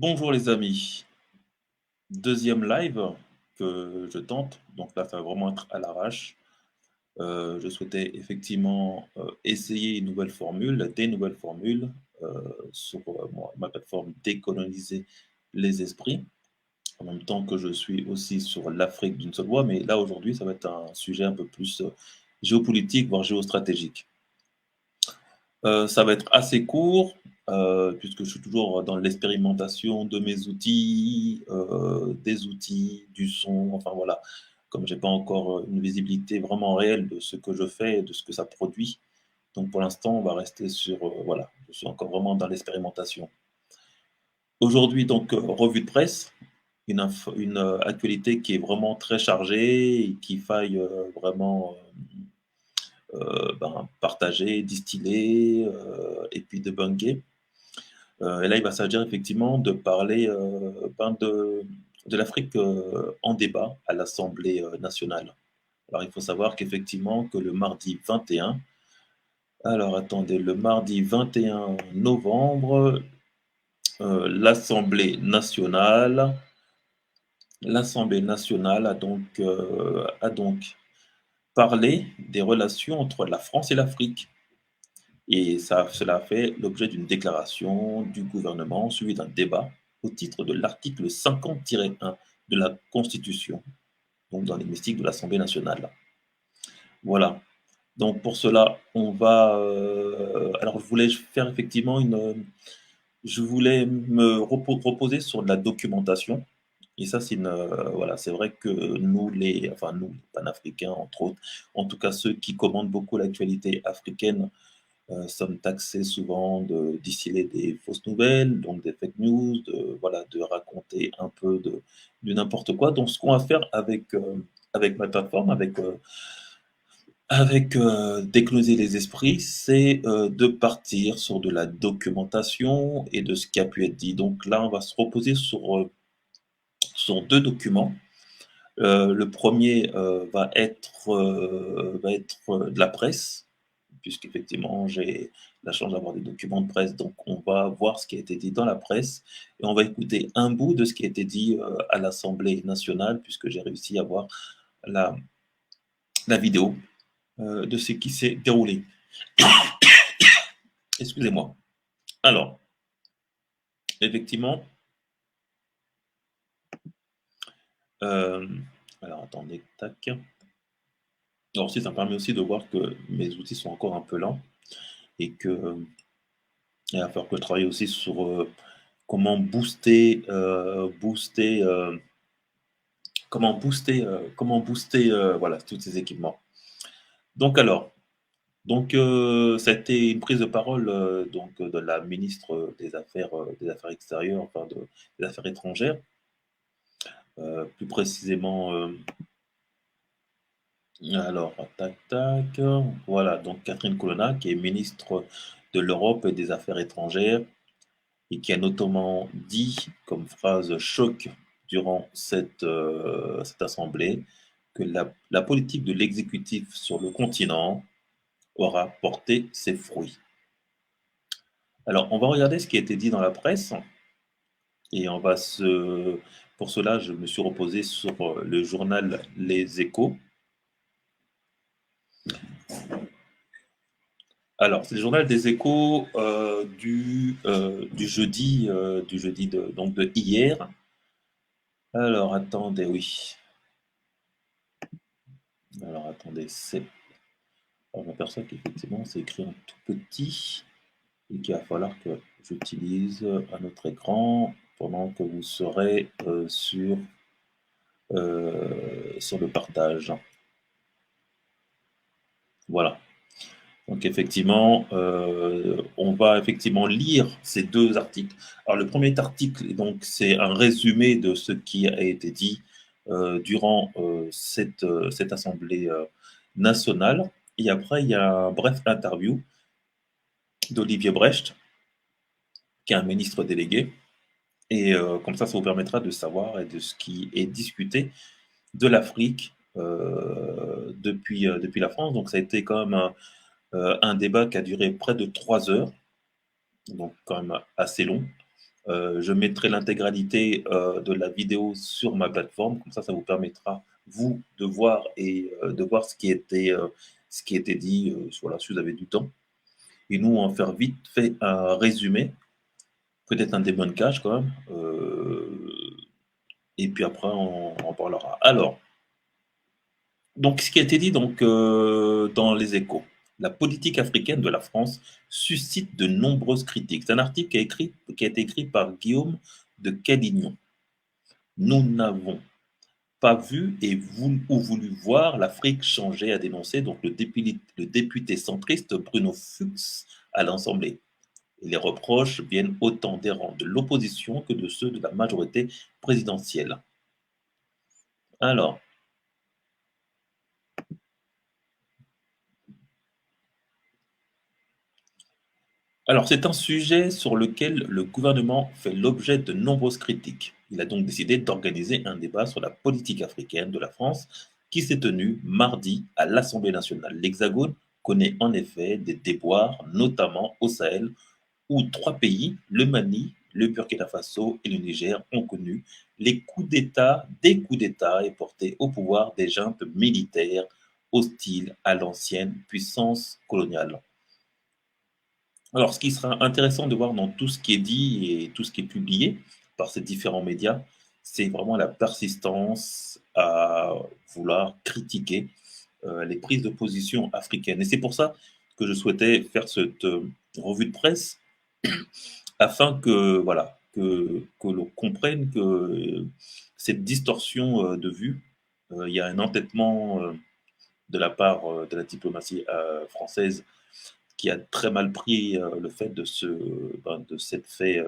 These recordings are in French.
Bonjour les amis, deuxième live que je tente, donc là ça va vraiment être à l'arrache. Je souhaitais effectivement essayer une nouvelle formule, des nouvelles formules sur ma plateforme Décoloniser les esprits, en même temps que je suis aussi sur l'Afrique d'une seule voix, mais là aujourd'hui ça va être un sujet un peu plus géopolitique, voire géostratégique. Ça va être assez court, puisque je suis toujours dans l'expérimentation de mes outils, des outils, du son, enfin voilà. Comme j'ai pas encore, une visibilité vraiment réelle de ce que je fais et de ce que ça produit, donc pour l'instant, on va rester sur, voilà, je suis encore vraiment dans l'expérimentation. Aujourd'hui donc, revue de presse, une actualité qui est vraiment très chargée et qu'il faille, vraiment, partager, distiller, et puis débunker. Et là, il va s'agir effectivement de parler de l'Afrique en débat à l'Assemblée nationale. Alors, il faut savoir qu'effectivement, que le mardi 21, alors attendez, le mardi 21 novembre, l'Assemblée nationale a donc parlé des relations entre la France et l'Afrique. Et cela a fait l'objet d'une déclaration du gouvernement suivie d'un débat au titre de l'article 50-1 de la Constitution, donc dans l'hémicycle de l'Assemblée nationale. Voilà. Donc pour cela, on va. Alors je voulais faire effectivement je voulais me reposer sur de la documentation. Et ça, voilà, c'est vrai que nous, les panafricains, entre autres, en tout cas ceux qui commandent beaucoup l'actualité africaine, sommes taxés souvent de distiller des fausses nouvelles, donc des fake news, voilà, de raconter un peu du n'importe quoi. Donc, ce qu'on va faire avec ma plateforme, avec Décloser les esprits, c'est de partir sur de la documentation et de ce qui a pu être dit. Donc là, on va se reposer sur deux documents. Le premier va être de la presse, puisqu'effectivement, j'ai la chance d'avoir des documents de presse, donc on va voir ce qui a été dit dans la presse et on va écouter un bout de ce qui a été dit à l'Assemblée nationale, puisque j'ai réussi à voir la, la vidéo de ce qui s'est déroulé. Excusez-moi. Alors, effectivement, euh, alors attendez, tac. Alors, si ça me permet aussi de voir que mes outils sont encore un peu lents et que il va falloir que je travaille aussi sur comment comment booster voilà, tous ces équipements. Donc alors, ça a été une prise de parole de la ministre des Affaires extérieures, des Affaires étrangères, plus précisément, alors, tac, tac, voilà, donc Catherine Colonna, qui est ministre de l'Europe et des Affaires étrangères, et qui a notamment dit comme phrase choc durant cette assemblée que la politique de l'exécutif sur le continent aura porté ses fruits. Alors, on va regarder ce qui a été dit dans la presse et pour cela, je me suis reposé sur le journal Les Échos. Alors, c'est le journal des Échos du jeudi donc de hier. Alors, attendez, oui. Alors, attendez, alors, je m'aperçois qu'effectivement, c'est écrit en tout petit et qu'il va falloir que j'utilise un autre écran pendant que vous serez sur le partage. Voilà. Donc effectivement, on va effectivement lire ces deux articles. Alors le premier article, donc, c'est un résumé de ce qui a été dit durant cette assemblée nationale. Et après, il y a un bref interview d'Olivier Brecht, qui est un ministre délégué. Et comme ça vous permettra de savoir et de ce qui est discuté de l'Afrique depuis la France. Donc ça a été quand même un débat qui a duré près de 3 heures, donc quand même assez long. Je mettrai l'intégralité de la vidéo sur ma plateforme, comme ça vous permettra, vous, de voir ce qui était dit, voilà, si vous avez du temps. Et nous, on va faire vite fait un résumé, peut-être un démontage quand même, et puis après, on en parlera. Alors, donc, ce qui a été dit donc, dans les Échos, la politique africaine de la France suscite de nombreuses critiques. C'est un article qui a été écrit par Guillaume de Cadignon. Nous n'avons pas vu ou voulu voir l'Afrique changer, a dénoncé donc le député centriste Bruno Fuchs à l'Assemblée. Et les reproches viennent autant des rangs de l'opposition que de ceux de la majorité présidentielle. Alors, c'est un sujet sur lequel le gouvernement fait l'objet de nombreuses critiques. Il a donc décidé d'organiser un débat sur la politique africaine de la France qui s'est tenu mardi à l'Assemblée nationale. L'Hexagone connaît en effet des déboires, notamment au Sahel, où trois pays, le Mali, le Burkina Faso et le Niger, ont connu des coups d'État et porté au pouvoir des juntes militaires hostiles à l'ancienne puissance coloniale. Alors, ce qui sera intéressant de voir dans tout ce qui est dit et tout ce qui est publié par ces différents médias, c'est vraiment la persistance à vouloir critiquer les prises de position africaines. Et c'est pour ça que je souhaitais faire cette revue de presse afin que, voilà, que l'on comprenne que cette distorsion de vue, il y a un entêtement de la part de la diplomatie française qui a très mal pris le fait de s'être fait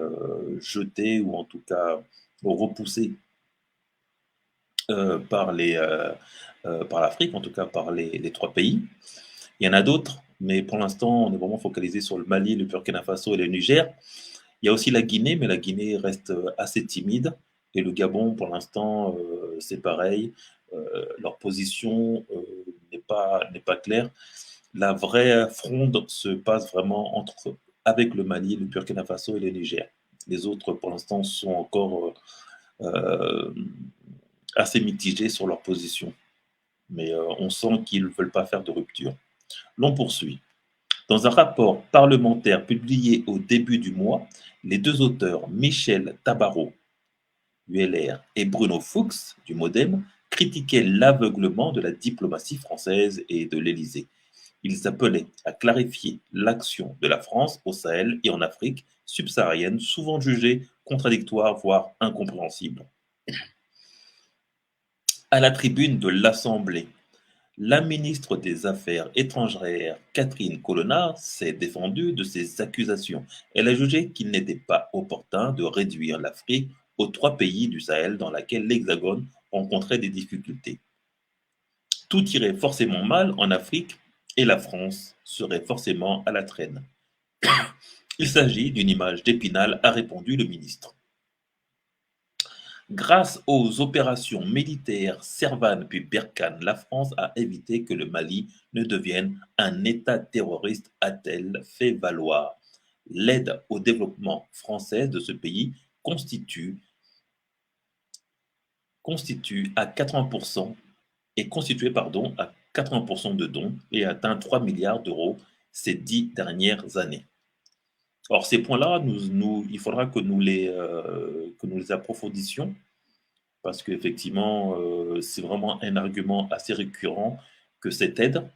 jeter ou en tout cas repousser par l'Afrique, en tout cas par les trois pays. Il y en a d'autres, mais pour l'instant, on est vraiment focalisé sur le Mali, le Burkina Faso et le Niger. Il y a aussi la Guinée, mais la Guinée reste assez timide. Et le Gabon, pour l'instant, c'est pareil. Leur position n'est pas claire. La vraie fronde se passe vraiment avec le Mali, le Burkina Faso et le Niger. Les autres, pour l'instant, sont encore assez mitigés sur leur position. Mais on sent qu'ils ne veulent pas faire de rupture. L'on poursuit. Dans un rapport parlementaire publié au début du mois, les deux auteurs, Michel Tabarot, ULR, et Bruno Fuchs, du Modem, critiquaient l'aveuglement de la diplomatie française et de l'Élysée. Ils appelaient à clarifier l'action de la France au Sahel et en Afrique subsaharienne, souvent jugée contradictoire, voire incompréhensible. À la tribune de l'Assemblée, la ministre des Affaires étrangères, Catherine Colonna, s'est défendue de ces accusations. Elle a jugé qu'il n'était pas opportun de réduire l'Afrique aux trois pays du Sahel dans lesquels l'Hexagone rencontrait des difficultés. Tout irait forcément mal en Afrique et la France serait forcément à la traîne. Il s'agit d'une image d'Épinal, a répondu le ministre. Grâce aux opérations militaires Servan puis Berkane, la France a évité que le Mali ne devienne un État terroriste, a-t-elle fait valoir. L'aide au développement française de ce pays constitue à 80% est constitué à 80% de dons et atteint 3 milliards d'euros ces 10 dernières années. Alors ces points-là, il faudra que nous les approfondissions parce qu'effectivement, c'est vraiment un argument assez récurrent que cette aide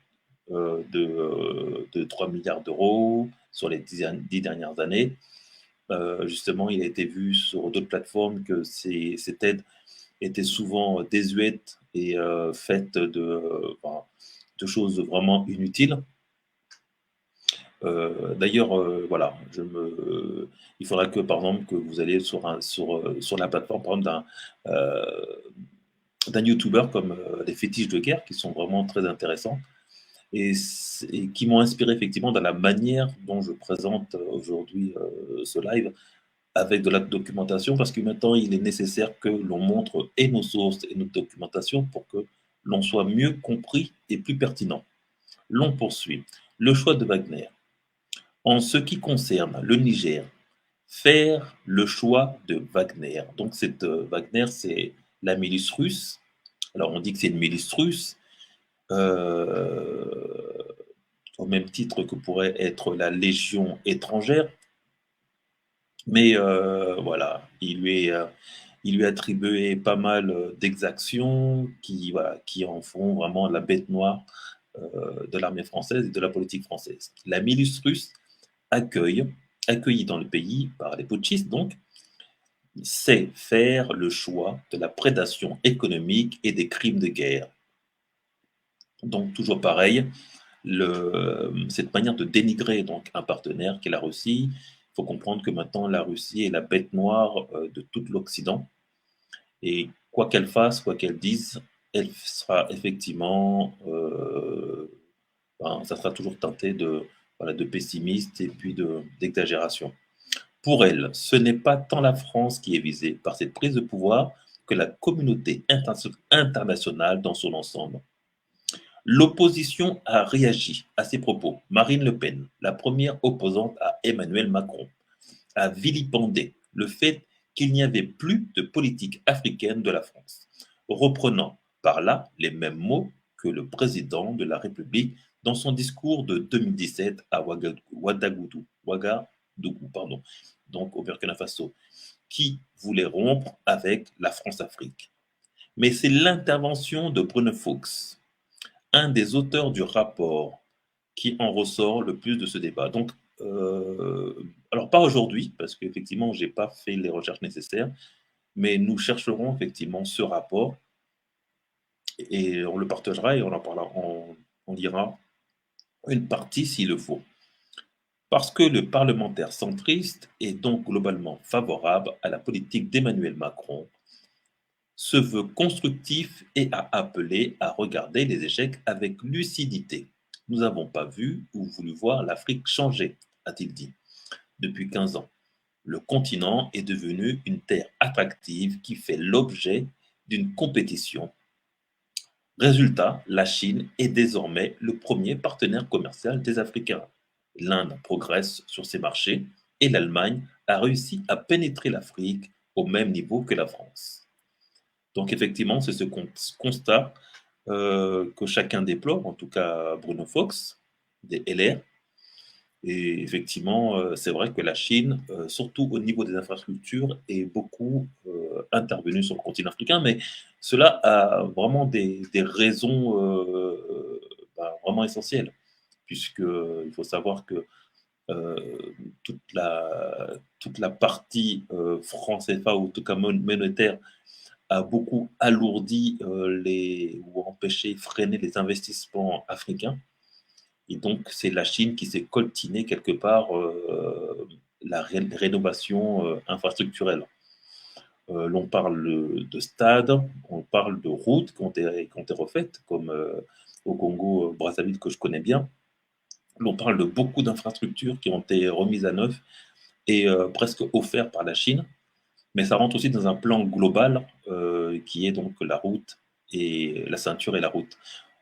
de 3 milliards d'euros sur les 10 dernières années, justement, il a été vu sur d'autres plateformes que cette aide était souvent désuète et faite de choses vraiment inutiles. D'ailleurs, voilà, il faudra que, par exemple, que vous allez sur la plateforme, par exemple, d'un youtubeur comme les fétiches de guerre, qui sont vraiment très intéressants et qui m'ont inspiré effectivement dans la manière dont je présente aujourd'hui ce live avec de la documentation, parce que maintenant, il est nécessaire que l'on montre et nos sources et notre documentation pour que l'on soit mieux compris et plus pertinent. L'on poursuit. Le choix de Wagner. En ce qui concerne le Niger, faire le choix de Wagner. Donc cette Wagner, c'est la milice russe. Alors on dit que c'est une milice russe, au même titre que pourrait être la Légion étrangère, mais voilà, il lui est attribué pas mal d'exactions voilà, qui en font vraiment la bête noire de l'armée française et de la politique française. La milice russe accueille, accueillie dans le pays par les putschistes donc, sait faire le choix de la prédation économique et des crimes de guerre. Donc toujours pareil, cette manière de dénigrer donc un partenaire qui est la Russie. Il faut comprendre que maintenant la Russie est la bête noire de tout l'Occident et quoi qu'elle fasse, quoi qu'elle dise, elle sera effectivement, ben, ça sera toujours teinté de, voilà, de pessimiste et puis d'exagération. Pour elle, ce n'est pas tant la France qui est visée par cette prise de pouvoir que la communauté internationale dans son ensemble. L'opposition a réagi à ces propos. Marine Le Pen, la première opposante à Emmanuel Macron, a vilipendé le fait qu'il n'y avait plus de politique africaine de la France, reprenant par là les mêmes mots que le président de la République dans son discours de 2017 à Ouagadougou, pardon, donc au Burkina Faso, qui voulait rompre avec la France-Afrique. Mais c'est l'intervention de Bruno Fuchs, un des auteurs du rapport, qui en ressort le plus de ce débat. Donc, alors pas aujourd'hui, parce qu'effectivement, je n'ai pas fait les recherches nécessaires, mais nous chercherons effectivement ce rapport et on le partagera et on en parlera, on lira une partie s'il le faut. Parce que le parlementaire centriste est donc globalement favorable à la politique d'Emmanuel Macron, se veut constructif et a appelé à regarder les échecs avec lucidité. Nous n'avons pas vu ou voulu voir l'Afrique changer, a-t-il dit. Depuis 15 ans, le continent est devenu une terre attractive qui fait l'objet d'une compétition. Résultat, la Chine est désormais le premier partenaire commercial des Africains. L'Inde progresse sur ses marchés et l'Allemagne a réussi à pénétrer l'Afrique au même niveau que la France. Donc effectivement, c'est ce constat que chacun déplore, en tout cas Bruno Fox, des LR. Et effectivement, c'est vrai que la Chine, surtout au niveau des infrastructures, est beaucoup intervenue sur le continent africain, mais cela a vraiment des raisons ben, vraiment essentielles, puisqu'il faut savoir que euh, toute la partie franc CFA, ou en tout cas monétaire, a beaucoup alourdi ou empêché, freiné les investissements africains. Et donc, c'est la Chine qui s'est coltinée quelque part la rénovation infrastructurelle. L'on parle de stades, on parle de routes qui ont été refaites, comme au Congo, Brazzaville, que je connais bien. L'on parle de beaucoup d'infrastructures qui ont été remises à neuf et presque offertes par la Chine. Mais ça rentre aussi dans un plan global qui est donc la route et la ceinture et la route.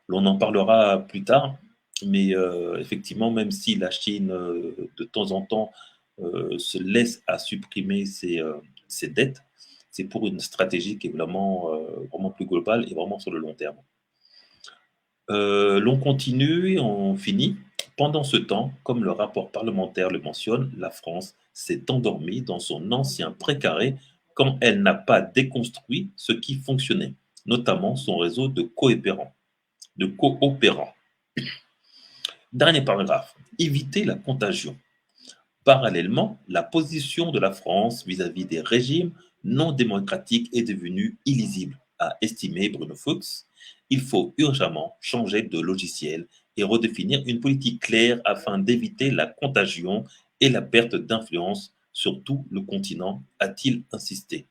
On en parlera plus tard, mais effectivement, même si la Chine, de temps en temps, se laisse à supprimer ses dettes, c'est pour une stratégie qui est vraiment plus globale et vraiment sur le long terme. L'on continue et on finit. Pendant ce temps, comme le rapport parlementaire le mentionne, la France s'est endormie dans son ancien précaré quand elle n'a pas déconstruit ce qui fonctionnait, notamment son réseau de coopérants. Dernier paragraphe. Éviter la contagion. Parallèlement, la position de la France vis-à-vis des régimes non démocratiques est devenue illisible, a estimé Bruno Fuchs. Il faut urgemment changer de logiciel et redéfinir une politique claire afin d'éviter la contagion et la perte d'influence sur tout le continent, a-t-il insisté.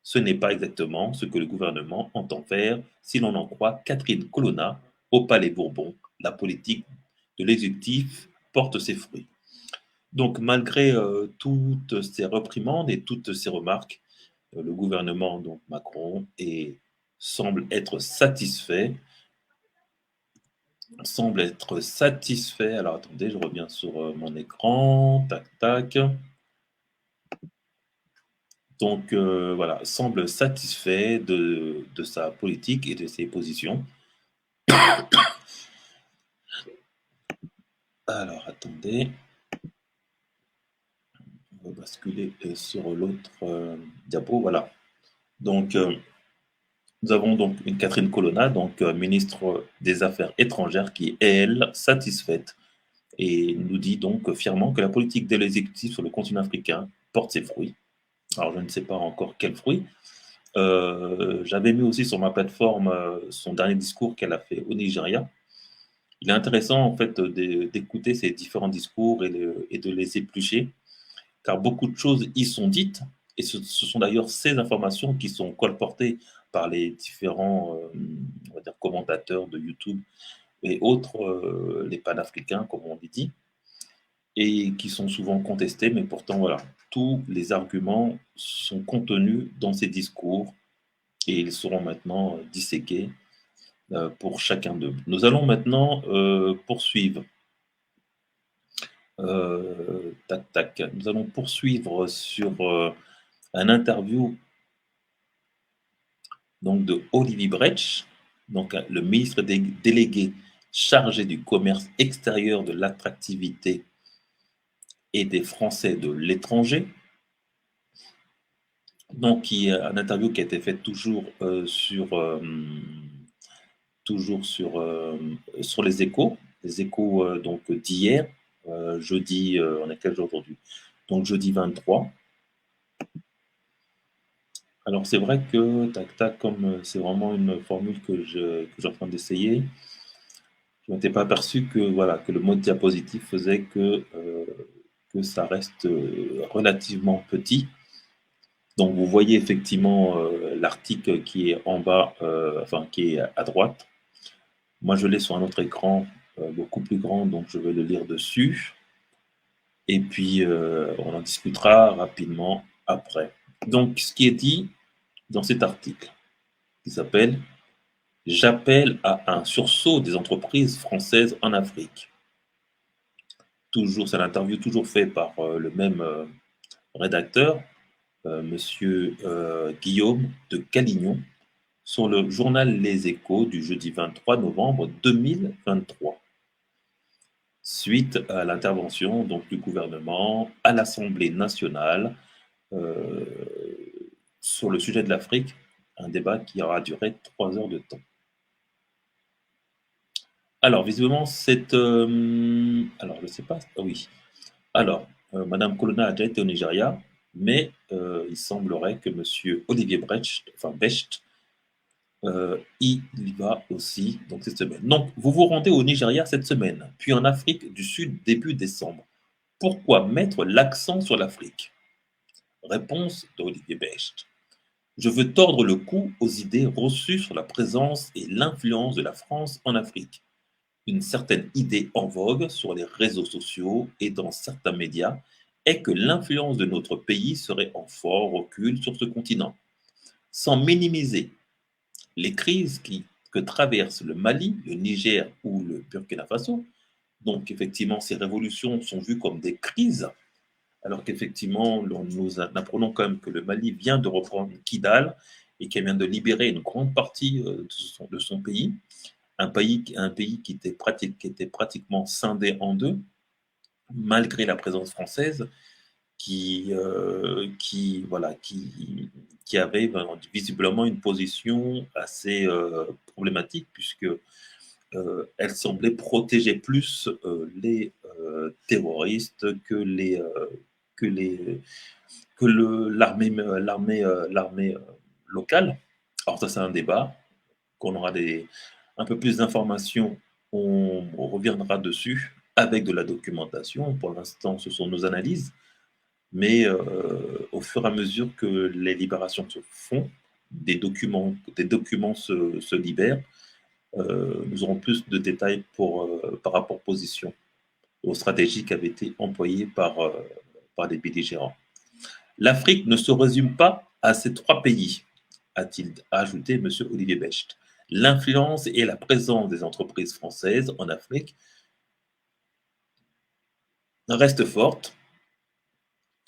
Ce n'est pas exactement ce que le gouvernement entend faire si l'on en croit Catherine Colonna au Palais Bourbon. La politique de l'exécutif porte ses fruits. Donc, malgré toutes ces réprimandes et toutes ces remarques, le gouvernement, donc Macron, semble être satisfait. Semble être satisfait. Alors, attendez, je reviens sur mon écran. Tac, tac. Donc voilà, semble satisfait de sa politique et de ses positions. Alors attendez, on va basculer sur l'autre diapo. Voilà. Donc nous avons donc une Catherine Colonna, donc ministre des Affaires étrangères, qui est, elle, satisfaite et nous dit donc fièrement que la politique de l'exécutif sur le continent africain porte ses fruits. Alors je ne sais pas encore quels fruits. J'avais mis aussi sur ma plateforme son dernier discours qu'elle a fait au Nigeria. Il est intéressant en fait d'écouter ces différents discours et de les éplucher, car beaucoup de choses y sont dites, et ce sont d'ailleurs ces informations qui sont colportées par les différents on va dire, commentateurs de YouTube et autres, les panafricains, comme on les dit, et qui sont souvent contestés, mais pourtant, voilà, tous les arguments sont contenus dans ces discours et ils seront maintenant disséqués pour chacun d'eux. Nous allons maintenant poursuivre. Tac, tac. Nous allons poursuivre sur un interview donc, de Olivier Bretsch, donc, le ministre délégué chargé du commerce extérieur, de l'attractivité et des Français de l'étranger. Donc, qui est un interview qui a été faite toujours sur les échos donc d'hier, jeudi, on est quel jour aujourd'hui? Donc jeudi 23. Alors c'est vrai que tac tac, comme c'est vraiment une formule que j'ai en train d'essayer, je m'étais pas aperçu que voilà que le mode diapositive faisait que ça reste relativement petit. Donc vous voyez effectivement l'article qui est en bas, enfin qui est à droite. Moi je l'ai sur un autre écran beaucoup plus grand, donc je vais le lire dessus. Et puis on en discutera rapidement après. Donc ce qui est dit dans cet article, qui s'appelle J'appelle à un sursaut des entreprises françaises en Afrique. Toujours, c'est l'interview toujours fait par le même rédacteur, monsieur Guillaume de Calignon, sur le journal Les Échos du jeudi 23 novembre 2023. Suite à l'intervention donc, du gouvernement à l'Assemblée nationale euh, sur le sujet de l'Afrique, un débat qui aura duré 3 heures de temps. Alors, visiblement, alors, je ne sais pas. Ah oui. Alors, Madame Colonna a déjà été au Nigeria, mais il semblerait que Monsieur Olivier Becht, il y va aussi donc cette semaine. Donc, vous vous rendez au Nigeria cette semaine, puis en Afrique du Sud début décembre. Pourquoi mettre l'accent sur l'Afrique? Réponse d'Olivier Becht. Je veux tordre le cou aux idées reçues sur la présence et l'influence de la France en Afrique. Une certaine idée en vogue sur les réseaux sociaux et dans certains médias est que l'influence de notre pays serait en fort recul sur ce continent. Sans minimiser les crises que traversent le Mali, le Niger ou le Burkina Faso, donc effectivement ces révolutions sont vues comme des crises, alors qu'effectivement nous apprenons quand même que le Mali vient de reprendre Kidal et qu'il vient de libérer une grande partie de son pays, un pays qui était pratiquement scindé en deux, malgré la présence française, voilà, qui avait visiblement une position assez problématique, puisque elle semblait protéger plus les terroristes que les que l'armée locale. Alors ça, c'est un débat qu'on aura un peu plus d'informations, on reviendra dessus avec de la documentation. Pour l'instant, ce sont nos analyses, mais au fur et à mesure que les libérations se font, des documents se libèrent, nous aurons plus de détails par rapport aux positions, aux stratégies qui avaient été employées par les belligérants. L'Afrique ne se résume pas à ces 3 pays, a-t-il ajouté M. Olivier Becht. L'influence et la présence des entreprises françaises en Afrique restent fortes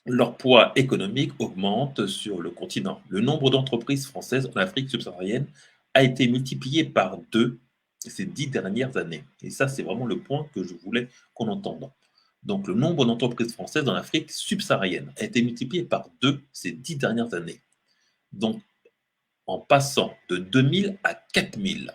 leur poids économique augmente sur le continent. Le nombre d'entreprises françaises en Afrique subsaharienne a été multiplié par 2 ces 10 dernières années. Et ça, c'est vraiment le point que je voulais qu'on entende. Donc, le nombre d'entreprises françaises en Afrique subsaharienne a été multiplié par 2 ces 10 dernières années. Donc, en passant de 2000 à 4000.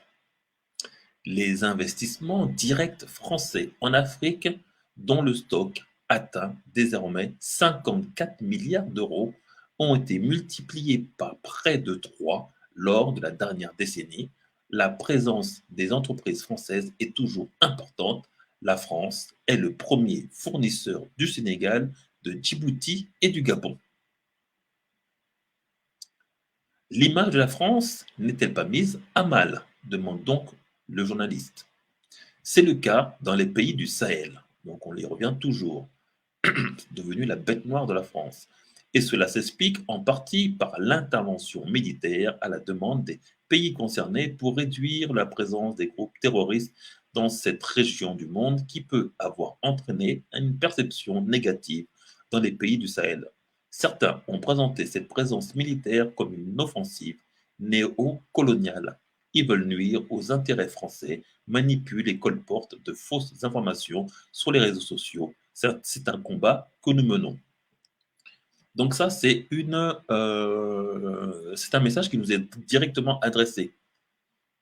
Les investissements directs français en Afrique, dont le stock atteint désormais 54 milliards d'euros, ont été multipliés par près de 3 lors de la dernière décennie. La présence des entreprises françaises est toujours importante. La France est le premier fournisseur du Sénégal, de Djibouti et du Gabon. L'image de la France n'est-elle pas mise à mal, demande donc le journaliste. C'est le cas dans les pays du Sahel, donc on y revient toujours, devenu la bête noire de la France. Et cela s'explique en partie par l'intervention militaire à la demande des pays concernés pour réduire la présence des groupes terroristes dans cette région du monde qui peut avoir entraîné une perception négative dans les pays du Sahel. Certains ont présenté cette présence militaire comme une offensive néocoloniale. Ils veulent nuire aux intérêts français, manipulent et colportent de fausses informations sur les réseaux sociaux. C'est un combat que nous menons. Donc ça, c'est un message qui nous est directement adressé,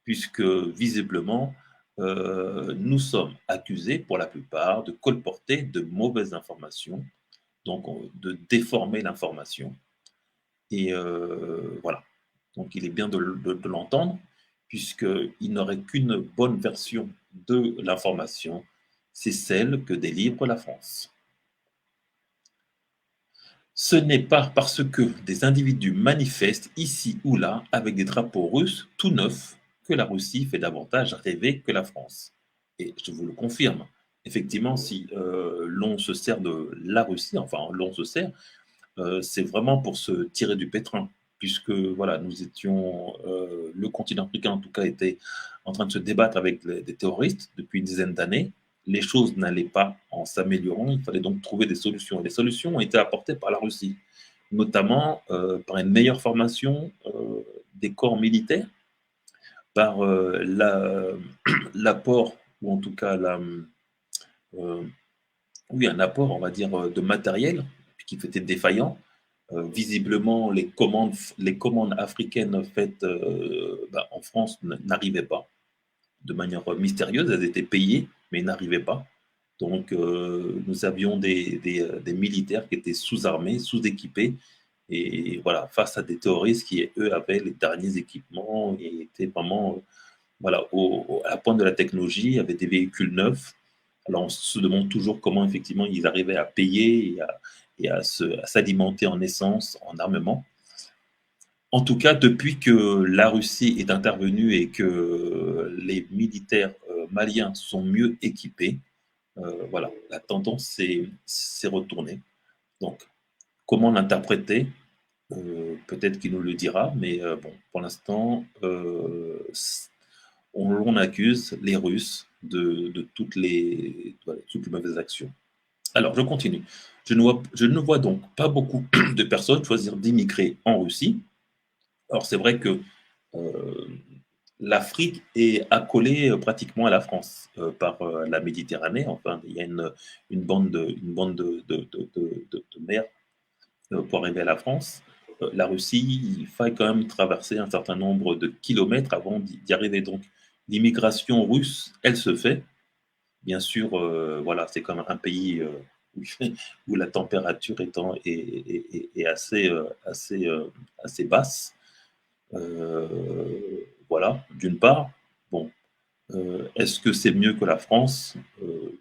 puisque visiblement, nous sommes accusés pour la plupart de colporter de mauvaises informations, donc de déformer l'information. Et voilà. Donc il est bien de l'entendre, puisqu'il n'aurait qu'une bonne version de l'information, c'est celle que délivre la France. Ce n'est pas parce que des individus manifestent ici ou là avec des drapeaux russes tout neufs que la Russie fait davantage rêver que la France. Et je vous le confirme. Effectivement, si l'on se sert de la Russie, enfin l'on se sert, c'est vraiment pour se tirer du pétrin, puisque voilà, nous étions, le continent africain en tout cas était en train de se débattre avec des terroristes depuis une dizaine d'années. Les choses n'allaient pas en s'améliorant, il fallait donc trouver des solutions. Et les solutions ont été apportées par la Russie, notamment par une meilleure formation des corps militaires, par l'apport, ou en tout cas euh, oui, un apport, on va dire, de matériel qui était défaillant. Visiblement, les commandes africaines faites en France n'arrivaient pas de manière mystérieuse. Elles étaient payées, mais n'arrivaient pas. Donc, nous avions des militaires qui étaient sous-armés, sous-équipés, et voilà, face à des terroristes qui, eux, avaient les derniers équipements et étaient vraiment voilà, à la pointe de la technologie, avaient des véhicules neufs. Alors, on se demande toujours comment, effectivement, ils arrivaient à payer et à s'alimenter en essence, en armement. En tout cas, depuis que la Russie est intervenue et que les militaires maliens sont mieux équipés, voilà, la tendance s'est retournée. Donc, comment l'interpréter? Peut-être qu'il nous le dira, mais bon, pour l'instant, on accuse les Russes de toutes les mauvaises actions. Alors, je continue. Je ne vois donc pas beaucoup de personnes choisir d'immigrer en Russie. Alors, c'est vrai que euh, l'Afrique est accolée pratiquement à la France par la Méditerranée. Enfin, il y a une bande de mer pour arriver à la France. La Russie, il faille quand même traverser un certain nombre de kilomètres avant d'y arriver. Donc, l'immigration russe, elle se fait. Bien sûr, voilà, c'est comme un pays où la température est assez basse. Voilà, d'une part. Bon, est-ce que c'est mieux que la France?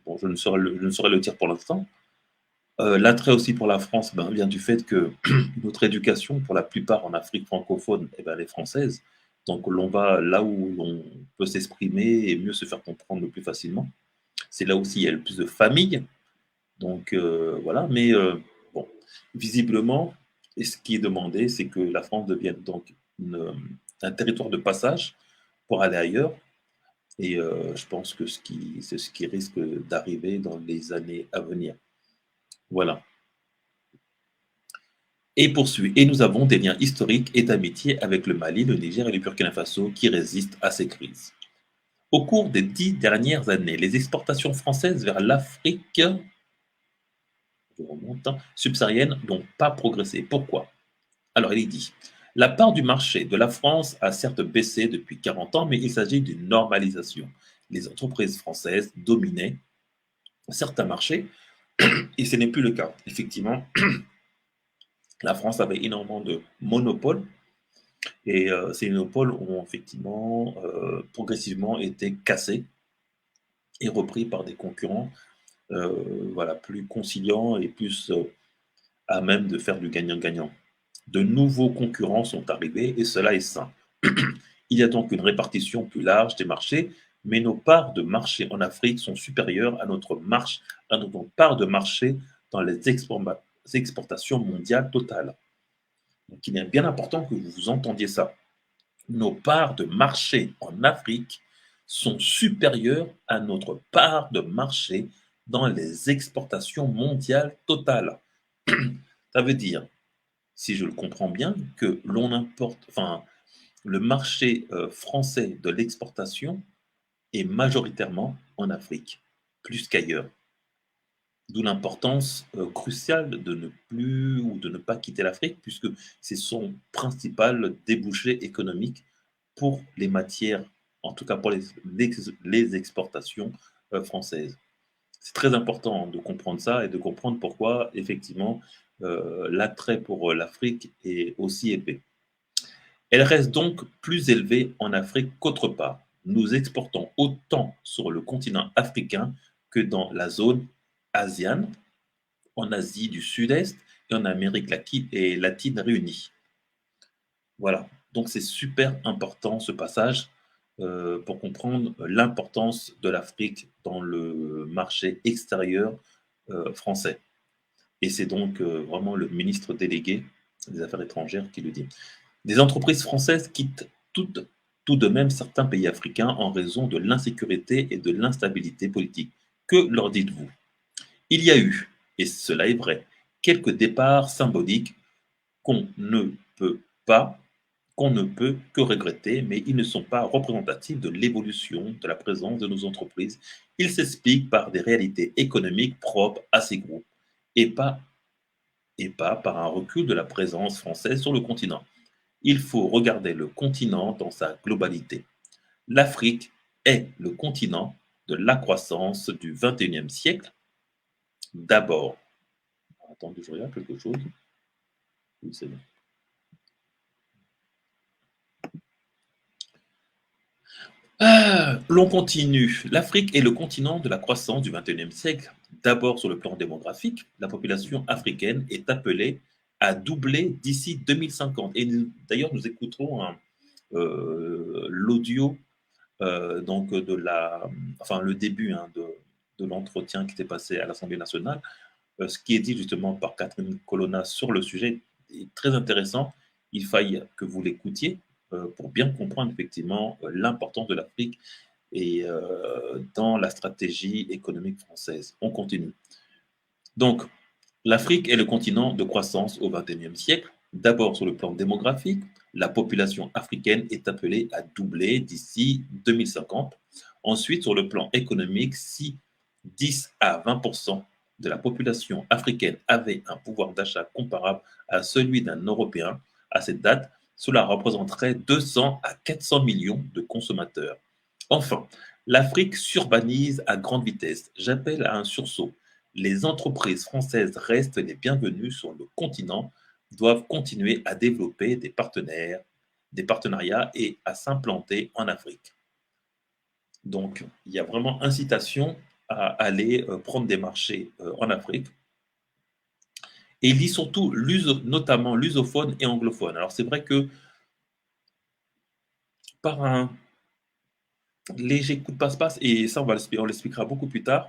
Bon, je ne saurais le dire pour l'instant. L'attrait aussi pour la France vient du fait que notre éducation, pour la plupart en Afrique francophone, eh ben, elle est française. Donc l'on va là où l'on peut s'exprimer et mieux se faire comprendre le plus facilement. C'est là aussi il y a le plus de familles. Donc voilà, mais bon, visiblement, et ce qui est demandé, c'est que la France devienne donc un territoire de passage pour aller ailleurs. Et je pense que c'est ce qui risque d'arriver dans les années à venir. Voilà. Et poursuit. Et nous avons des liens historiques et d'amitié avec le Mali, le Niger et le Burkina Faso qui résistent à ces crises. Au cours des 10 dernières années, les exportations françaises vers l'Afrique je remonte, subsaharienne n'ont pas progressé. Pourquoi? Alors il est dit, la part du marché de la France a certes baissé depuis 40 ans, mais il s'agit d'une normalisation. Les entreprises françaises dominaient certains marchés et ce n'est plus le cas. Effectivement, la France avait énormément de monopoles et ces monopoles ont effectivement progressivement été cassés et repris par des concurrents voilà, plus conciliants et plus à même de faire du gagnant-gagnant. De nouveaux concurrents sont arrivés et cela est sain. Il y a donc une répartition plus large des marchés, mais nos parts de marché en Afrique sont supérieures à notre part de marché dans les exportations mondiales totales. Donc il est bien important que vous entendiez ça. Nos parts de marché en Afrique sont supérieures à notre part de marché dans les exportations mondiales totales. Ça veut dire, si je le comprends bien, que l'on importe, enfin, le marché français de l'exportation est majoritairement en Afrique, plus qu'ailleurs. D'où l'importance cruciale de ne plus ou de ne pas quitter l'Afrique, puisque c'est son principal débouché économique pour les matières, en tout cas pour les exportations françaises. C'est très important de comprendre ça et de comprendre pourquoi, effectivement, l'attrait pour l'Afrique est aussi épais. Elle reste donc plus élevée en Afrique qu'autre part. Nous exportons autant sur le continent africain que dans la zone asiane, en Asie du Sud-Est et en Amérique latine réunie. Voilà, donc c'est super important ce passage pour comprendre l'importance de l'Afrique dans le marché extérieur français. Et c'est donc vraiment le ministre délégué des Affaires étrangères qui le dit. Des entreprises françaises quittent tout de même certains pays africains en raison de l'insécurité et de l'instabilité politique. Que leur dites-vous? Il y a eu, et cela est vrai, quelques départs symboliques qu'on ne peut pas, qu'on ne peut que regretter, mais ils ne sont pas représentatifs de l'évolution de la présence de nos entreprises. Ils s'expliquent par des réalités économiques propres à ces groupes et pas, et pas par un recul de la présence française sur le continent. Il faut regarder le continent dans sa globalité. L'Afrique est le continent de la croissance du XXIe siècle. D'abord, attendez, je regarde quelque chose. Oui, c'est bon. L'on continue. L'Afrique est le continent de la croissance du XXIe siècle. D'abord, sur le plan démographique, la population africaine est appelée à doubler d'ici 2050. Et d'ailleurs, nous écouterons l'audio donc enfin le début de l'entretien qui s'est passé à l'Assemblée nationale. Ce qui est dit justement par Catherine Colonna sur le sujet est très intéressant. Il faille que vous l'écoutiez pour bien comprendre effectivement l'importance de l'Afrique et dans la stratégie économique française. On continue. Donc, l'Afrique est le continent de croissance au XXIe siècle. D'abord sur le plan démographique, la population africaine est appelée à doubler d'ici 2050. Ensuite, sur le plan économique, si 10 à 20 de la population africaine avait un pouvoir d'achat comparable à celui d'un Européen, à cette date, cela représenterait 200 à 400 millions de consommateurs. Enfin, l'Afrique s'urbanise à grande vitesse. J'appelle à un sursaut. Les entreprises françaises restent les bienvenues sur le continent, doivent continuer à développer des partenariats et à s'implanter en Afrique. Donc, il y a vraiment incitation à aller prendre des marchés en Afrique. Et il dit surtout notamment lusophone et anglophone. Alors, c'est vrai que par un léger coup de passe-passe, et ça, on l'expliquera beaucoup plus tard,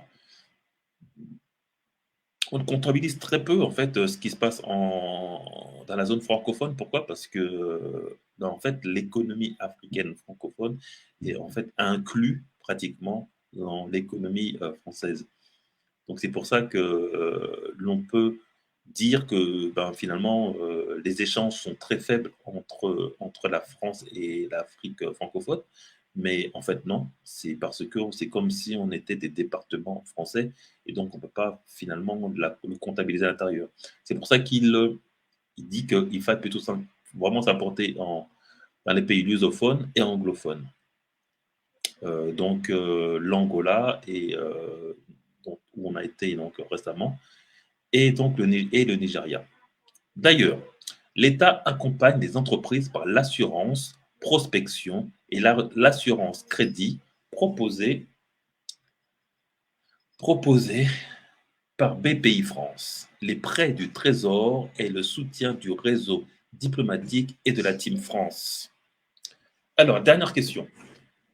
on comptabilise très peu en fait ce qui se passe dans la zone francophone. Pourquoi? Parce que en fait l'économie africaine francophone est en fait inclue pratiquement dans l'économie française. Donc c'est pour ça que l'on peut dire que, ben, finalement, les échanges sont très faibles entre la France et l'Afrique, francophone. Mais en fait, non, c'est parce que c'est comme si on était des départements français et donc on ne peut pas finalement le comptabiliser à l'intérieur. C'est pour ça il dit qu'il faut plutôt vraiment s'importer dans les pays lusophones et anglophones. Donc l'Angola et donc, où on a été donc récemment, et donc le Nigeria. D'ailleurs, l'État accompagne les entreprises par l'assurance, prospection et l'assurance crédit proposée, proposée par BPI France, les prêts du Trésor et le soutien du réseau diplomatique et de la Team France. Alors, dernière question.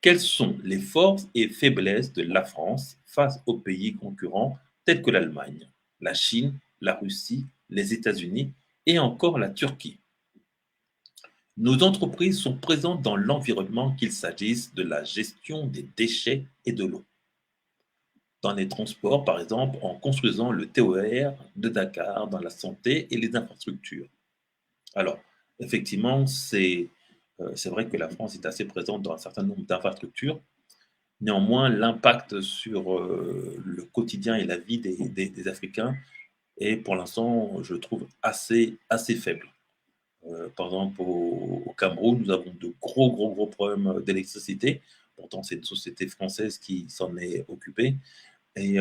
Quelles sont les forces et faiblesses de la France face aux pays concurrents tels que l'Allemagne, la Chine, la Russie, les États-Unis et encore la Turquie? Nos entreprises sont présentes dans l'environnement, qu'il s'agisse de la gestion des déchets et de l'eau. Dans les transports, par exemple, en construisant le TER de Dakar, dans la santé et les infrastructures. Alors, effectivement, c'est vrai que la France est assez présente dans un certain nombre d'infrastructures. Néanmoins, l'impact sur le quotidien et la vie des Africains est pour l'instant, je trouve, assez faible. Par exemple, au Cameroun, nous avons de gros problèmes d'électricité. Pourtant, c'est une société française qui s'en est occupée. Et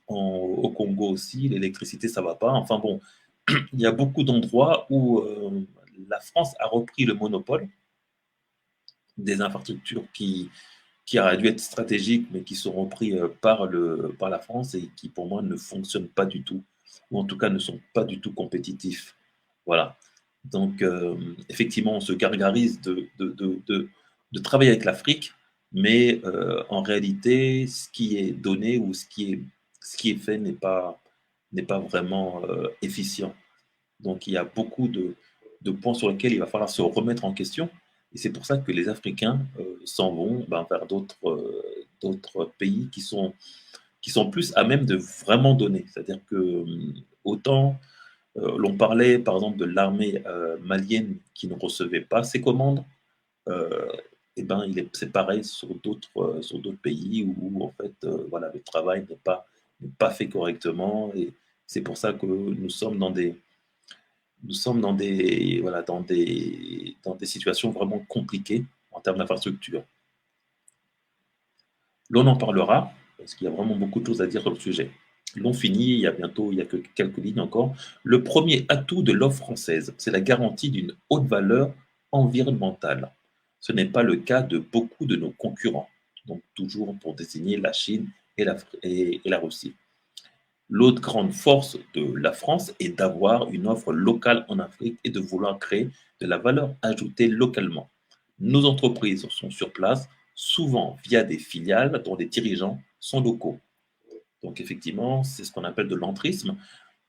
au Congo aussi, l'électricité, ça va pas. Enfin bon, il y a beaucoup d'endroits où la France a repris le monopole des infrastructures qui auraient dû être stratégiques, mais qui sont repris par la France et qui, pour moi, ne fonctionnent pas du tout, ou en tout cas ne sont pas du tout compétitifs. Voilà. Donc, effectivement, on se gargarise de travailler avec l'Afrique, mais en réalité, ce qui est donné ou ce qui est fait n'est pas vraiment efficient. Donc, il y a beaucoup de points sur lesquels il va falloir se remettre en question. Et c'est pour ça que les Africains s'en vont ben, vers d'autres pays qui sont plus à même de vraiment donner. C'est-à-dire que autant l'on parlait par exemple de l'armée malienne qui ne recevait pas ses commandes, euh, et ben c'est pareil sur d'autres pays où en fait voilà le travail n'est pas fait correctement et c'est pour ça que nous sommes dans des voilà dans des situations vraiment compliquées en termes d'infrastructure. L'on en parlera parce qu'il y a vraiment beaucoup de choses à dire sur le sujet. L'on finit, il y a que quelques lignes encore. Le premier atout de l'offre française, c'est la garantie d'une haute valeur environnementale. Ce n'est pas le cas de beaucoup de nos concurrents, donc toujours pour désigner la Chine et la Russie. L'autre grande force de la France est d'avoir une offre locale en Afrique et de vouloir créer de la valeur ajoutée localement. Nos entreprises sont sur place, souvent via des filiales dont les dirigeants sont locaux. Donc effectivement, c'est ce qu'on appelle de l'entrisme,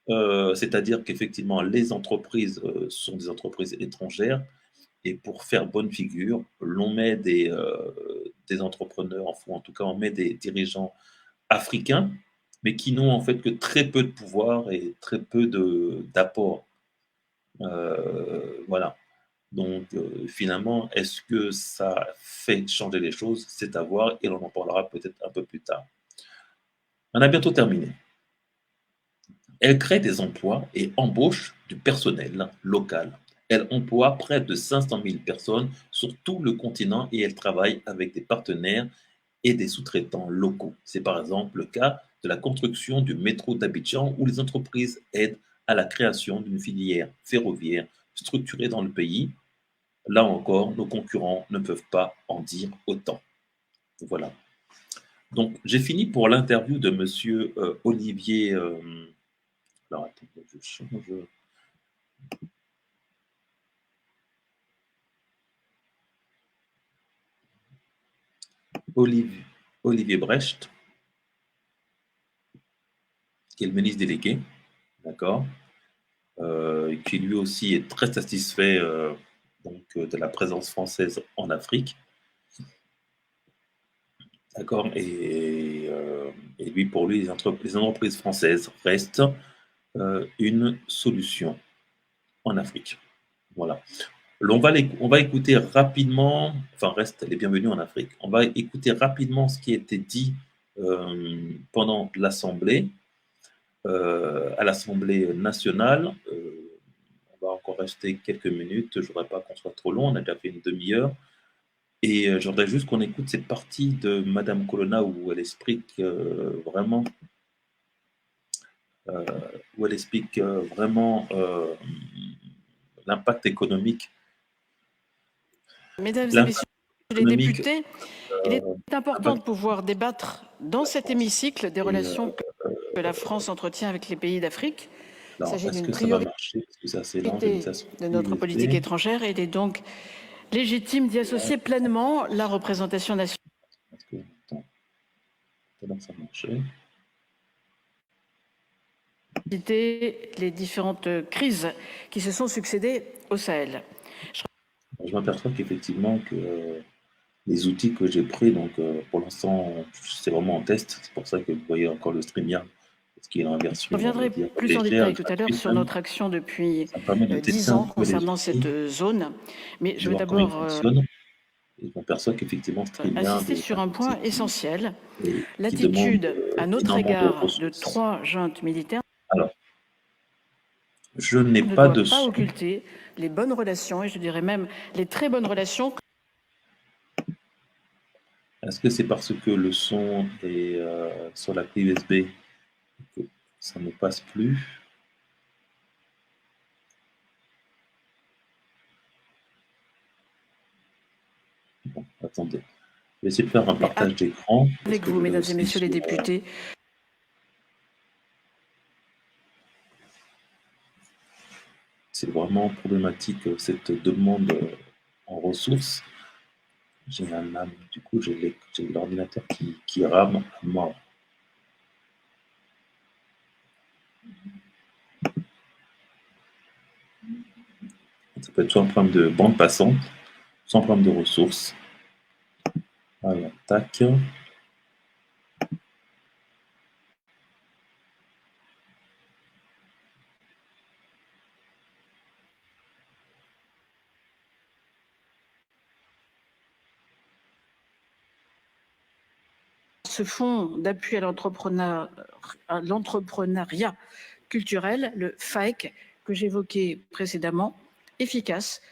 c'est-à-dire qu'effectivement, les entreprises sont des entreprises étrangères et pour faire bonne figure, l'on met des entrepreneurs, enfin en tout cas on met des dirigeants africains, mais qui n'ont en fait que très peu de pouvoir et très peu d'apport. Voilà. Donc finalement, est-ce que ça fait changer les choses? C'est à voir et on en parlera peut-être un peu plus tard. On a bientôt terminé. Elle crée des emplois et embauche du personnel local. Elle emploie près de 500 000 personnes sur tout le continent et elle travaille avec des partenaires et des sous-traitants locaux. C'est par exemple le cas de la construction du métro d'Abidjan où les entreprises aident à la création d'une filière ferroviaire structurée dans le pays. Là encore, nos concurrents ne peuvent pas en dire autant. Voilà. Donc, j'ai fini pour l'interview de monsieur Olivier. Alors, attends, je change. Olivier, Olivier Brecht, qui est le ministre délégué, d'accord, qui lui aussi est très satisfait de la présence française en Afrique, d'accord, et lui, pour lui, les entreprises françaises restent une solution en Afrique. Voilà. On va écouter rapidement, enfin reste les bienvenus en Afrique. On va écouter rapidement ce qui a été dit pendant l'Assemblée, à l'Assemblée nationale. On va encore rester quelques minutes. Je ne voudrais pas qu'on soit trop long. On a déjà fait une demi-heure. Et je voudrais juste qu'on écoute cette partie de Madame Colonna euh, où elle explique vraiment l'impact économique. Mesdames et messieurs les députés, il est euh, important de pouvoir débattre dans cet hémicycle des relations que la France entretient avec les pays d'Afrique. Il s'agit d'une priorité de notre politique étrangère et il est donc légitime d'y associer pleinement la représentation nationale. Les différentes crises qui se sont succédées au Sahel. Je m'aperçois qu'effectivement les outils que j'ai pris, donc pour l'instant c'est vraiment en test, c'est pour ça que vous voyez encore le StreamYard, parce qu'il est en version. Je reviendrai plus en détail tout à l'heure sur notre action depuis 10 ans concernant cette zone, mais je veux d'abord je m'aperçois qu'effectivement insister sur un point essentiel, l'attitude à notre égard de 3 juntes militaires. Alors, je n'ai pas de pas occulter les bonnes relations, et je dirais même les très bonnes relations. Est-ce que c'est parce que le son est sur la clé USB que ça ne passe plus? Bon, attendez. Je vais essayer de faire un partage d'écran. Avec vous, mesdames et messieurs les députés. C'est vraiment problématique cette demande en ressources. Du coup, j'ai l'ordinateur qui rame à mort. Ça peut être soit un problème de bande passante, soit un problème de ressources. Alors, tac. Ce fonds d'appui à l'entrepreneuriat culturel, le FAEC, que j'évoquais précédemment, efficace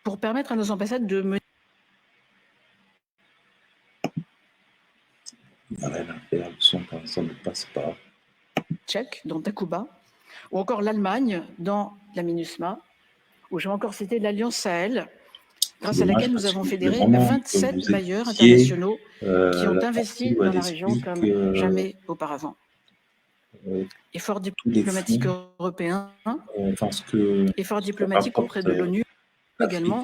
pour permettre à nos ambassades de mener. Le son, pour l'instant, ne passe pas. Tchèque, dans Takuba, ou encore l'Allemagne, dans la MINUSMA, où j'ai encore cité l'Alliance Sahel, grâce à laquelle nous avons fédéré 27 bailleurs internationaux qui ont investi dans la région comme jamais auparavant. Effort diplomatique européen, effort diplomatique auprès de l'ONU également,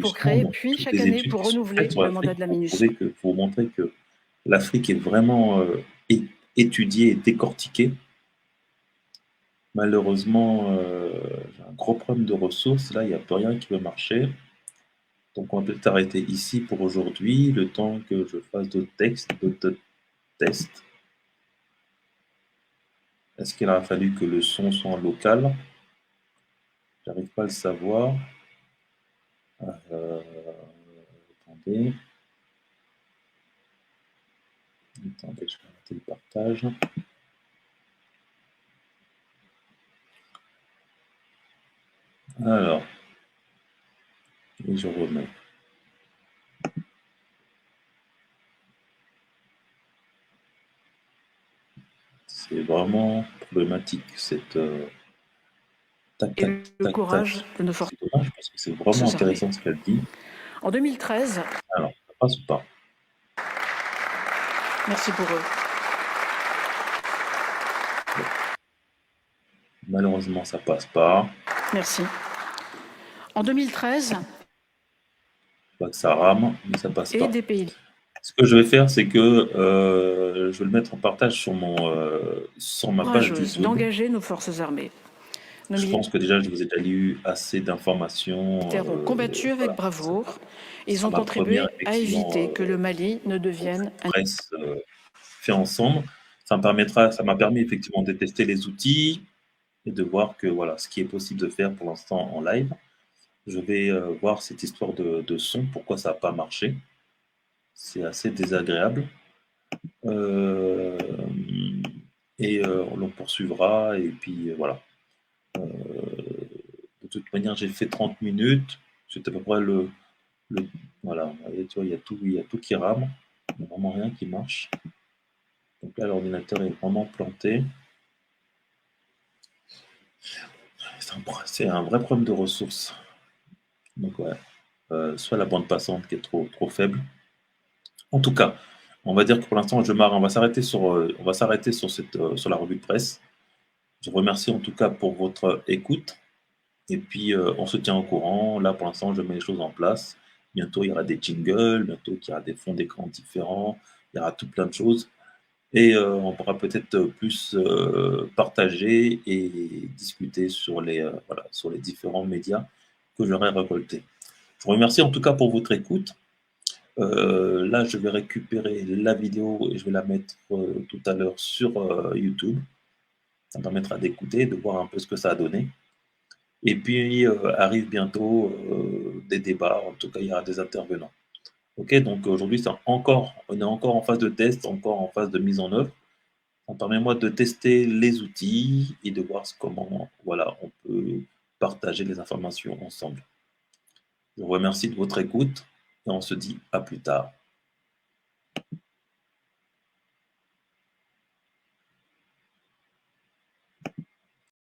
pour créer, puis chaque année pour renouveler le mandat de la MINUSMA. Pour montrer que l'Afrique est vraiment étudiée et décortiquée. Malheureusement, j'ai un gros problème de ressources. Là, il n'y a plus rien qui veut marcher. Donc, on va peut-être arrêter ici pour aujourd'hui, le temps que je fasse d'autres tests. Est-ce qu'il a fallu que le son soit en local? J'arrive pas à le savoir. Attendez. Attendez, je vais arrêter le partage. Alors, et je remets. C'est vraiment problématique cette le courage de nos forces. C'est dommage parce que c'est vraiment intéressant ce qu'elle dit. En 2013. Alors, ça passe ou pas? Merci pour eux. Malheureusement, ça passe pas. Merci. En 2013. Je vois que ça rame, mais ça passe pas. Et des pays. Ce que je vais faire, c'est que je vais le mettre en partage sur ma page YouTube. D'engager nos forces armées. Je pense que déjà, je vous ai déjà lu assez d'informations. Ils ont combattu avec bravoure. Ils ont contribué à éviter que le Mali ne devienne un presse fait ensemble. ça m'a permis effectivement de tester les outils et de voir que voilà, ce qui est possible de faire pour l'instant en live. Je vais voir cette histoire de son, pourquoi ça n'a pas marché. C'est assez désagréable. Et on poursuivra, et puis voilà. De toute manière, j'ai fait 30 minutes. C'était à peu près voilà, et tu vois, il y a tout qui rame. Il n'y a vraiment rien qui marche. Donc là, l'ordinateur est vraiment planté. C'est un vrai problème de ressources. Donc ouais, soit la bande passante qui est trop faible. En tout cas, on va dire que pour l'instant, on va s'arrêter sur la revue de presse. Je vous remercie en tout cas pour votre écoute. Et puis, on se tient au courant. Là, pour l'instant, je mets les choses en place. Bientôt, il y aura des jingles, bientôt, il y aura des fonds d'écran différents, il y aura tout plein de choses. Et on pourra peut-être plus partager et discuter sur voilà, sur les différents médias que j'aurai récoltés. Je vous remercie en tout cas pour votre écoute. Là, je vais récupérer la vidéo et je vais la mettre tout à l'heure sur YouTube. Ça me permettra d'écouter, de voir un peu ce que ça a donné. Et puis, arrive bientôt des débats, en tout cas, il y aura des intervenants. Ok, donc aujourd'hui, on est encore en phase de test, encore en phase de mise en œuvre. Ça permet moi de tester les outils et de voir comment voilà, on peut partager les informations ensemble. Je vous remercie de votre écoute et on se dit à plus tard.